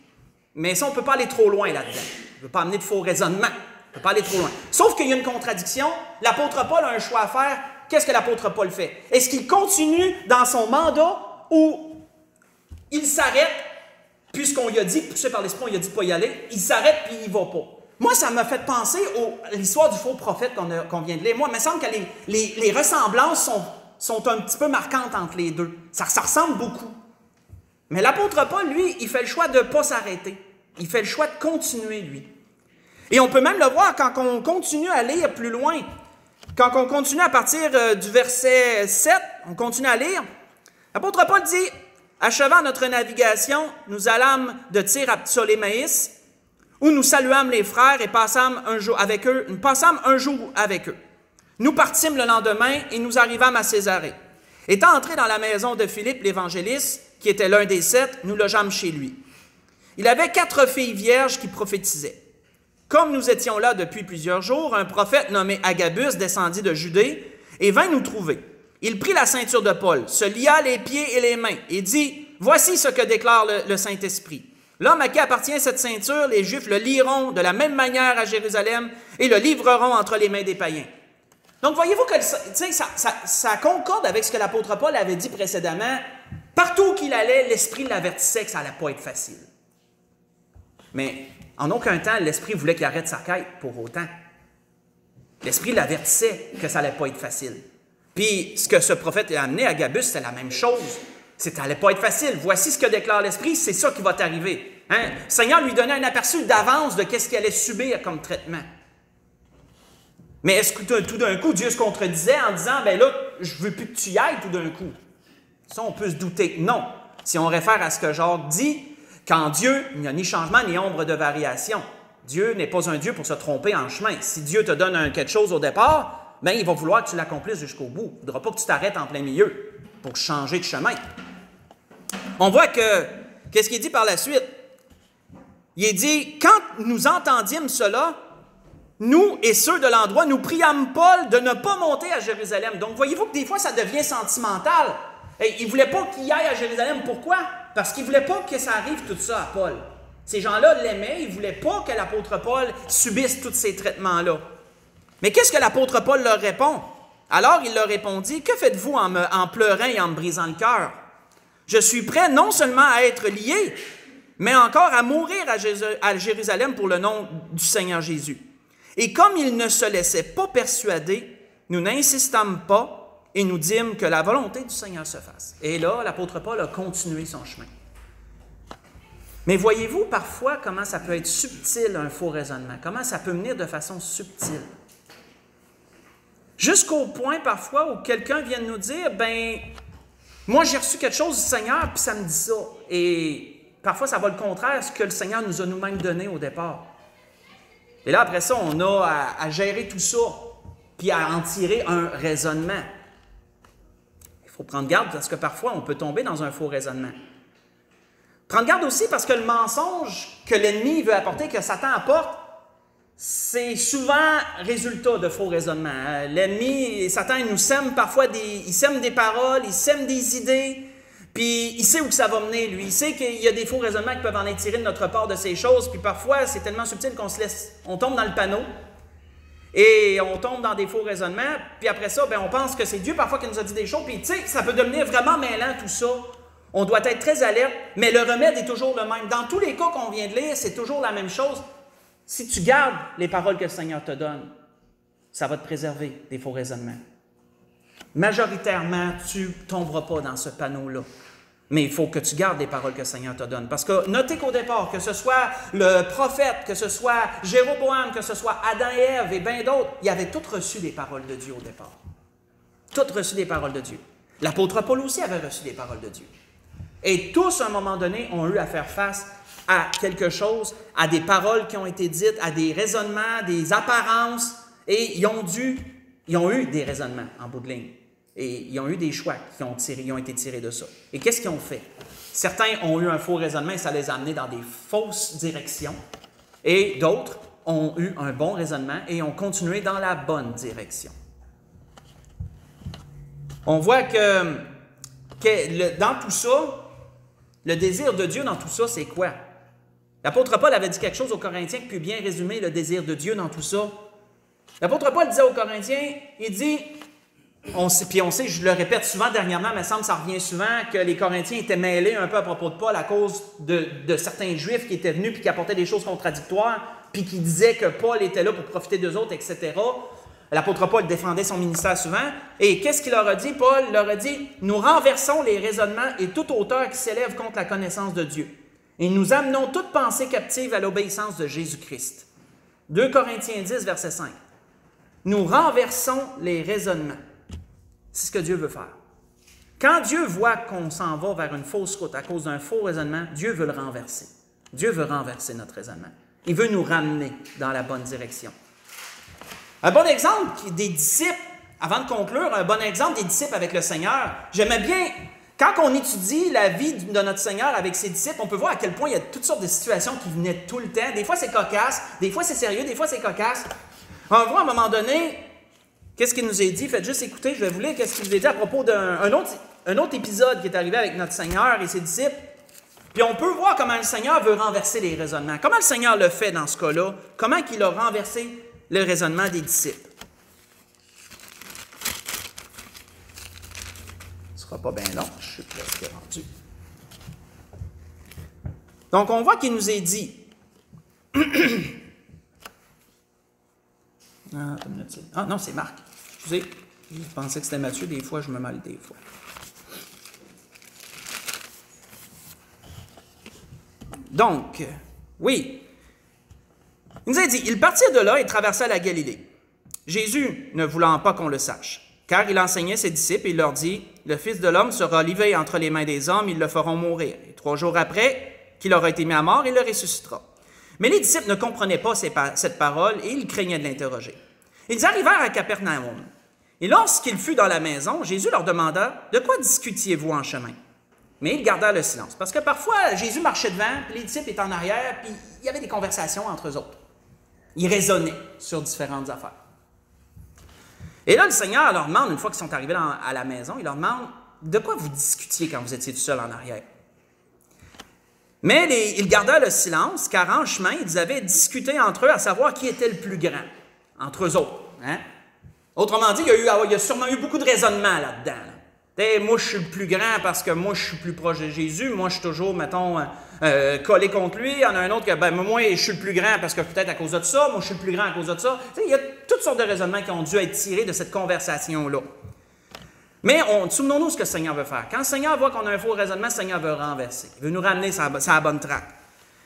Mais ça, on ne peut pas aller trop loin là-dedans. Je ne veux pas amener de faux raisonnements. On ne peut pas aller trop loin. Sauf qu'il y a une contradiction. L'apôtre Paul a un choix à faire. Qu'est-ce que l'apôtre Paul fait? Est-ce qu'il continue dans son mandat ou il s'arrête, puisqu'on lui a dit, poussé par l'Esprit, on lui a dit de ne pas y aller, il s'arrête puis il ne va pas. Moi, ça m'a fait penser à l'histoire du faux prophète qu'on vient de lire. Moi, il me semble que les ressemblances sont un petit peu marquantes entre les deux. Ça ressemble beaucoup. Mais l'apôtre Paul, lui, il fait le choix de ne pas s'arrêter. Il fait le choix de continuer, lui. Et on peut même le voir quand on continue à lire plus loin. Quand on continue à partir du verset 7, on continue à lire. L'apôtre Paul dit, « Achevant notre navigation, nous allâmes de Tyr à Ptolémaïs, où nous saluâmes les frères et passâmes un jour avec eux. Nous partîmes le lendemain et nous arrivâmes à Césarée. Étant entrés dans la maison de Philippe l'évangéliste, qui était l'un des 7, nous logeâmes chez lui. Il avait 4 filles vierges qui prophétisaient. Comme nous étions là depuis plusieurs jours, un prophète nommé Agabus descendit de Judée et vint nous trouver. Il prit la ceinture de Paul, se lia les pieds et les mains et dit, « Voici ce que déclare le Saint-Esprit. L'homme à qui appartient cette ceinture, les Juifs le liront de la même manière à Jérusalem et le livreront entre les mains des païens. » Donc, voyez-vous que ça concorde avec ce que l'apôtre Paul avait dit précédemment. Partout où qu'il allait, l'Esprit l'avertissait que ça n'allait pas être facile. Mais en aucun temps, l'Esprit voulait qu'il arrête sa quête pour autant. L'Esprit l'avertissait que ça n'allait pas être facile. Puis, ce que ce prophète a amené à Agabus, c'était la même chose. Ça n'allait pas être facile. Voici ce que déclare l'Esprit, c'est ça qui va t'arriver. Hein? Le Seigneur lui donnait un aperçu d'avance de ce qu'il allait subir comme traitement. Mais est-ce que tout d'un coup, Dieu se contredisait en disant, « Ben là, je ne veux plus que tu y ailles tout d'un coup. » Ça, on peut se douter. Non. Si on réfère à ce que Jacques dit, qu'en Dieu, il n'y a ni changement ni ombre de variation. Dieu n'est pas un Dieu pour se tromper en chemin. Si Dieu te donne quelque chose au départ, bien, il va vouloir que tu l'accomplisses jusqu'au bout. Il ne voudra pas que tu t'arrêtes en plein milieu pour changer de chemin. On voit qu'est-ce qu'il dit par la suite? Il dit, « Quand nous entendîmes cela, nous et ceux de l'endroit, nous priâmes Paul de ne pas monter à Jérusalem. » Donc, voyez-vous que des fois, ça devient sentimental. Et il ne voulait pas qu'il aille à Jérusalem. Pourquoi? Parce qu'il ne voulait pas que ça arrive tout ça à Paul. Ces gens-là l'aimaient, ils ne voulaient pas que l'apôtre Paul subisse tous ces traitements-là. Mais qu'est-ce que l'apôtre Paul leur répond? Alors il leur répondit, « Que faites-vous en pleurant et en me brisant le cœur? Je suis prêt non seulement à être lié, mais encore à mourir à Jérusalem pour le nom du Seigneur Jésus. » Et comme il ne se laissait pas persuader, nous n'insistâmes pas et nous dîmes que la volonté du Seigneur se fasse. Et là, l'apôtre Paul a continué son chemin. Mais voyez-vous parfois comment ça peut être subtil, un faux raisonnement, comment ça peut venir de façon subtile. Jusqu'au point parfois où quelqu'un vient de nous dire, ben, moi j'ai reçu quelque chose du Seigneur, puis ça me dit ça. Et parfois ça va le contraire, ce que le Seigneur nous a nous-mêmes donné au départ. Et là, après ça, on a à gérer tout ça, puis à en tirer un raisonnement. Il faut prendre garde parce que parfois, on peut tomber dans un faux raisonnement. Prendre garde aussi parce que le mensonge que l'ennemi veut apporter, que Satan apporte, c'est souvent résultat de faux raisonnements. L'ennemi, Satan, il nous sème parfois il sème des paroles, il sème des idées, puis il sait où ça va mener, lui. Il sait qu'il y a des faux raisonnements qui peuvent en être tirés de notre part de ces choses, puis parfois, c'est tellement subtil on tombe dans le panneau, et on tombe dans des faux raisonnements, puis après ça, bien, on pense que c'est Dieu parfois qui nous a dit des choses, puis tu sais, ça peut devenir vraiment mêlant tout ça. On doit être très alerte, mais le remède est toujours le même. Dans tous les cas qu'on vient de lire, c'est toujours la même chose. Si tu gardes les paroles que le Seigneur te donne, ça va te préserver des faux raisonnements. Majoritairement, tu ne tomberas pas dans ce panneau-là. Mais il faut que tu gardes les paroles que le Seigneur te donne. Parce que notez qu'au départ, que ce soit le prophète, que ce soit Jéroboam, que ce soit Adam et Ève et bien d'autres, ils avaient tous reçu les paroles de Dieu au départ. Tous reçu les paroles de Dieu. L'apôtre Paul aussi avait reçu les paroles de Dieu. Et tous, à un moment donné, ont eu à faire face à quelque chose, à des paroles qui ont été dites, à des raisonnements, des apparences, et ils ont eu des raisonnements en bout de ligne. Et ils ont eu des choix qui ont été tirés de ça. Et qu'est-ce qu'ils ont fait? Certains ont eu un faux raisonnement et ça les a amenés dans des fausses directions. Et d'autres ont eu un bon raisonnement et ont continué dans la bonne direction. On voit que dans tout ça, le désir de Dieu dans tout ça, c'est quoi? L'apôtre Paul avait dit quelque chose aux Corinthiens qui peut bien résumer le désir de Dieu dans tout ça. L'apôtre Paul disait aux Corinthiens, il dit, on sait, je le répète souvent dernièrement, mais il me semble que ça revient souvent, que les Corinthiens étaient mêlés un peu à propos de Paul à cause de certains Juifs qui étaient venus puis qui apportaient des choses contradictoires, puis qui disaient que Paul était là pour profiter d'eux autres, etc. L'apôtre Paul défendait son ministère souvent. Et qu'est-ce qu'il leur a dit? Paul leur a dit, « Nous renversons les raisonnements et toute hauteur qui s'élève contre la connaissance de Dieu. Et nous amenons toute pensée captive à l'obéissance de Jésus-Christ. » 2 Corinthiens 10, verset 5. Nous renversons les raisonnements. C'est ce que Dieu veut faire. Quand Dieu voit qu'on s'en va vers une fausse route à cause d'un faux raisonnement, Dieu veut le renverser. Dieu veut renverser notre raisonnement. Il veut nous ramener dans la bonne direction. Un bon exemple des disciples, avant de conclure, un bon exemple des disciples avec le Seigneur. J'aimais bien, quand on étudie la vie de notre Seigneur avec ses disciples, on peut voir à quel point il y a toutes sortes de situations qui venaient tout le temps. Des fois, c'est cocasse, des fois, c'est sérieux, des fois, c'est cocasse. On voit à un moment donné, qu'est-ce qu'il nous a dit? Faites juste écouter, je vais vous lire qu'est-ce qu'il nous a dit à propos d'un autre épisode qui est arrivé avec notre Seigneur et ses disciples. Puis on peut voir comment le Seigneur veut renverser les raisonnements. Comment le Seigneur le fait dans ce cas-là? Comment il a renversé le raisonnement des disciples? Ce ne sera pas bien long, je suis presque rendu. Donc on voit qu'il nous est dit... Ah non, c'est Marc. Excusez, je pensais que c'était Matthieu. Des fois, je me mêle des fois. Donc, oui. Il nous a dit, il partit de là et traversa la Galilée. Jésus ne voulant pas qu'on le sache, car il enseignait ses disciples et il leur dit, le Fils de l'homme sera livré entre les mains des hommes, ils le feront mourir. Et 3 jours après qu'il aura été mis à mort, il le ressuscitera. Mais les disciples ne comprenaient pas cette parole et ils craignaient de l'interroger. Ils arrivèrent à Capernaum. Et lorsqu'il fut dans la maison, Jésus leur demanda, « De quoi discutiez-vous en chemin? » Mais ils gardèrent le silence. Parce que parfois, Jésus marchait devant, puis les disciples étaient en arrière, puis il y avait des conversations entre eux autres. Ils raisonnaient sur différentes affaires. Et là, le Seigneur leur demande, une fois qu'ils sont arrivés à la maison, il leur demande, « De quoi vous discutiez quand vous étiez tout seul en arrière? » Mais ils gardèrent le silence, car en chemin, ils avaient discuté entre eux à savoir qui était le plus grand, entre eux autres. Hein? Autrement dit, il y a sûrement eu beaucoup de raisonnements là-dedans. Là. Moi, je suis le plus grand parce que moi, je suis plus proche de Jésus. Moi, je suis toujours, mettons, collé contre lui. Il y en a un autre que, moi, je suis le plus grand parce que peut-être à cause de ça. Moi, je suis le plus grand à cause de ça. Il y a toutes sortes de raisonnements qui ont dû être tirés de cette conversation-là. Mais souvenons-nous ce que le Seigneur veut faire. Quand le Seigneur voit qu'on a un faux raisonnement, le Seigneur veut renverser. Il veut nous ramener sur la bonne traque.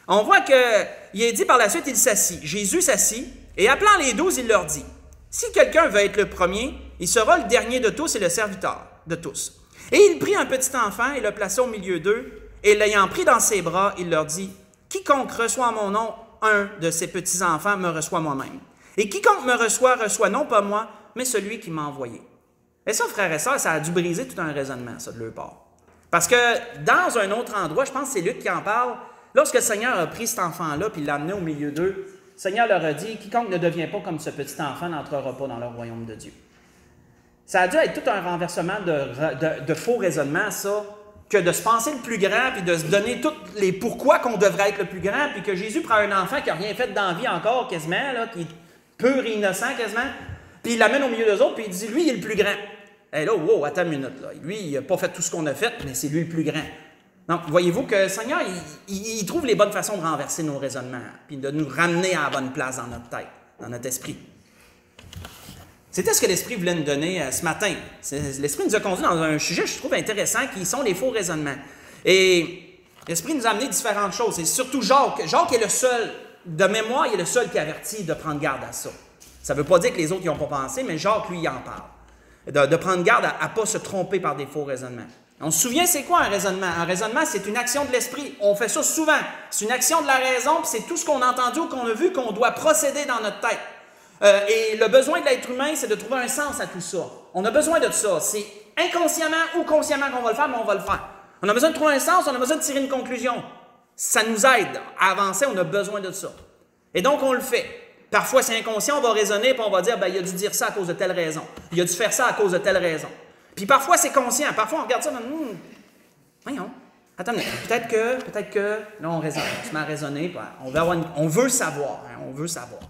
On voit qu'il est dit par la suite, il s'assit. Jésus s'assit et appelant les 12, il leur dit, « Si quelqu'un veut être le premier, il sera le dernier de tous et le serviteur de tous. » Et il prit un petit enfant et le plaça au milieu d'eux, et l'ayant pris dans ses bras, il leur dit, « Quiconque reçoit en mon nom un de ces petits-enfants me reçoit moi-même. Et quiconque me reçoit, reçoit non pas moi, mais celui qui m'a envoyé. » Et ça, frères et sœurs, ça a dû briser tout un raisonnement, ça, de leur part. Parce que dans un autre endroit, je pense que c'est Luc qui en parle, lorsque le Seigneur a pris cet enfant-là et l'a amené au milieu d'eux, le Seigneur leur a dit, « Quiconque ne devient pas comme ce petit enfant n'entrera pas dans le royaume de Dieu. » Ça a dû être tout un renversement de faux raisonnements, ça, que de se penser le plus grand, puis de se donner tous les pourquoi qu'on devrait être le plus grand, puis que Jésus prend un enfant qui n'a rien fait dans la vie encore, quasiment, là, qui est pur et innocent, quasiment, puis il l'amène au milieu d'eux autres, puis il dit, lui, il est le plus grand. Et là, wow, attends une minute, là. Lui, il n'a pas fait tout ce qu'on a fait, mais c'est lui le plus grand. Donc, voyez-vous que le Seigneur, il trouve les bonnes façons de renverser nos raisonnements, puis de nous ramener à la bonne place dans notre tête, dans notre esprit. C'était ce que l'Esprit voulait nous donner ce matin. L'Esprit nous a conduits dans un sujet, je trouve, intéressant, qui sont les faux raisonnements. Et l'Esprit nous a amené différentes choses. Et surtout Jacques. Jacques est le seul, de mémoire, il est le seul qui avertit de prendre garde à ça. Ça ne veut pas dire que les autres n'y ont pas pensé, mais Jacques, lui, il en parle. De prendre garde à ne pas se tromper par des faux raisonnements. On se souvient, c'est quoi un raisonnement? Un raisonnement, c'est une action de l'esprit. On fait ça souvent. C'est une action de la raison, puis c'est tout ce qu'on a entendu ou qu'on a vu qu'on doit procéder dans notre tête. Et le besoin de l'être humain, c'est de trouver un sens à tout ça. On a besoin de ça. C'est inconsciemment ou consciemment qu'on va le faire, mais on va le faire. On a besoin de trouver un sens, on a besoin de tirer une conclusion. Ça nous aide à avancer, on a besoin de ça. Et donc, on le fait. Parfois, c'est inconscient, on va raisonner, puis on va dire, il a dû dire ça à cause de telle raison. Il a dû faire ça à cause de telle raison. Puis parfois, c'est conscient. Parfois, on regarde ça, voyons, attends, peut-être que, là, on raisonne, on se met à raisonner, on veut savoir, on veut savoir.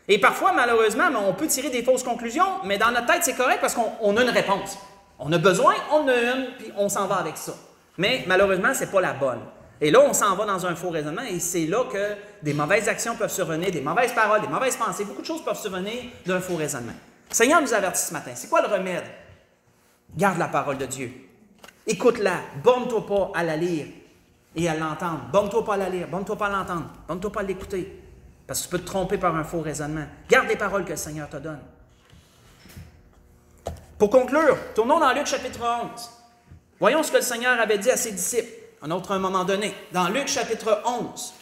Et parfois, malheureusement, on peut tirer des fausses conclusions, mais dans notre tête, c'est correct parce qu'on a une réponse. On a besoin, on en a une, puis on s'en va avec ça. Mais malheureusement, ce n'est pas la bonne. Et là, on s'en va dans un faux raisonnement, et c'est là que des mauvaises actions peuvent survenir, des mauvaises paroles, des mauvaises pensées, beaucoup de choses peuvent survenir d'un faux raisonnement. Le Seigneur nous avertit ce matin. C'est quoi le remède? Garde la parole de Dieu. Écoute-la. Borne-toi pas à la lire et à l'entendre. Borne-toi pas à la lire, borne-toi pas à l'entendre, borne-toi pas à l'écouter. Parce que tu peux te tromper par un faux raisonnement. Garde les paroles que le Seigneur te donne. Pour conclure, tournons dans Luc chapitre 11. Voyons ce que le Seigneur avait dit à ses disciples à un autre moment donné. Dans Luc chapitre 11.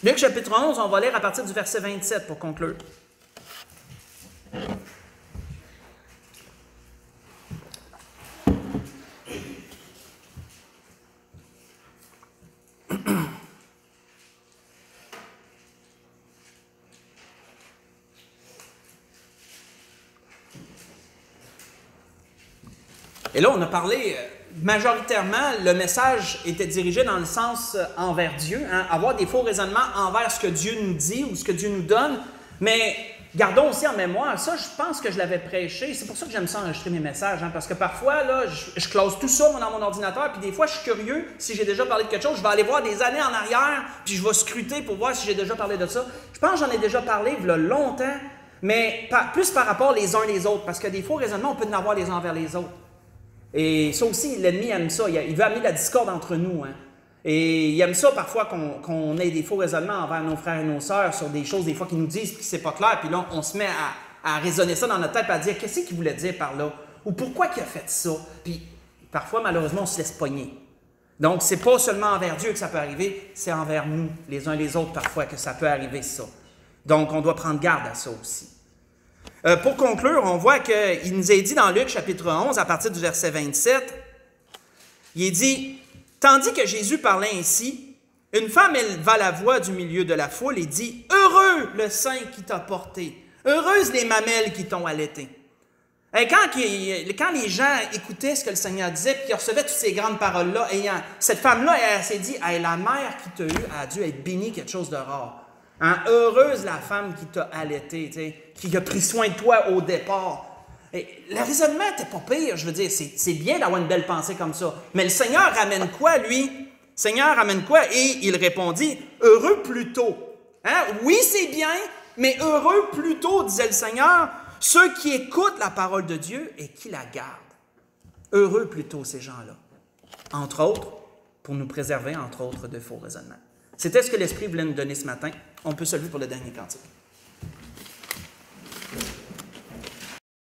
Luc chapitre 11, on va lire à partir du verset 27 pour conclure. Et là, on a parlé, majoritairement, le message était dirigé dans le sens envers Dieu, avoir des faux raisonnements envers ce que Dieu nous dit ou ce que Dieu nous donne, mais gardons aussi en mémoire, ça, je pense que je l'avais prêché, c'est pour ça que j'aime ça enregistrer mes messages, parce que parfois, là, je classe tout ça dans mon ordinateur, puis des fois, je suis curieux, si j'ai déjà parlé de quelque chose, je vais aller voir des années en arrière, puis je vais scruter pour voir si j'ai déjà parlé de ça. Je pense que j'en ai déjà parlé, il y a longtemps, mais plus par rapport les uns les autres, parce que des faux raisonnements, on peut en avoir les uns envers les autres. Et ça aussi, l'ennemi aime ça. Il veut amener la discorde entre nous. Et il aime ça parfois qu'on ait des faux raisonnements envers nos frères et nos sœurs sur des choses des fois qu'ils nous disent et que c'est pas clair. Puis là, on se met à raisonner ça dans notre tête et à dire qu'est-ce qu'il voulait dire par là? Ou pourquoi il a fait ça? Puis parfois, malheureusement, on se laisse pogner. Donc, c'est pas seulement envers Dieu que ça peut arriver, c'est envers nous, les uns les autres parfois, que ça peut arriver ça. Donc, on doit prendre garde à ça aussi. Pour conclure, on voit qu'il nous est dit dans Luc chapitre 11, à partir du verset 27, il est dit « Tandis que Jésus parlait ainsi, une femme éleva la voix du milieu de la foule et dit « Heureux le sein qui t'a porté, heureuses les mamelles qui t'ont allaité. » Et quand les gens écoutaient ce que le Seigneur disait, puis qu'ils recevaient toutes ces grandes paroles-là, cette femme-là, elle s'est dit hey, « La mère qui t'a eu a dû être bénie, quelque chose de rare. » Heureuse la femme qui t'a allaité, qui a pris soin de toi au départ. Et le raisonnement n'était pas pire, je veux dire, c'est bien d'avoir une belle pensée comme ça. Mais le Seigneur ramène quoi, lui? Le Seigneur ramène quoi? Et il répondit, heureux plutôt. Oui, c'est bien, mais heureux plutôt, disait le Seigneur, ceux qui écoutent la parole de Dieu et qui la gardent. Heureux plutôt ces gens-là. Entre autres, pour nous préserver, entre autres, de faux raisonnements. C'était ce que l'Esprit voulait nous donner ce matin. On peut se lever pour le dernier cantique.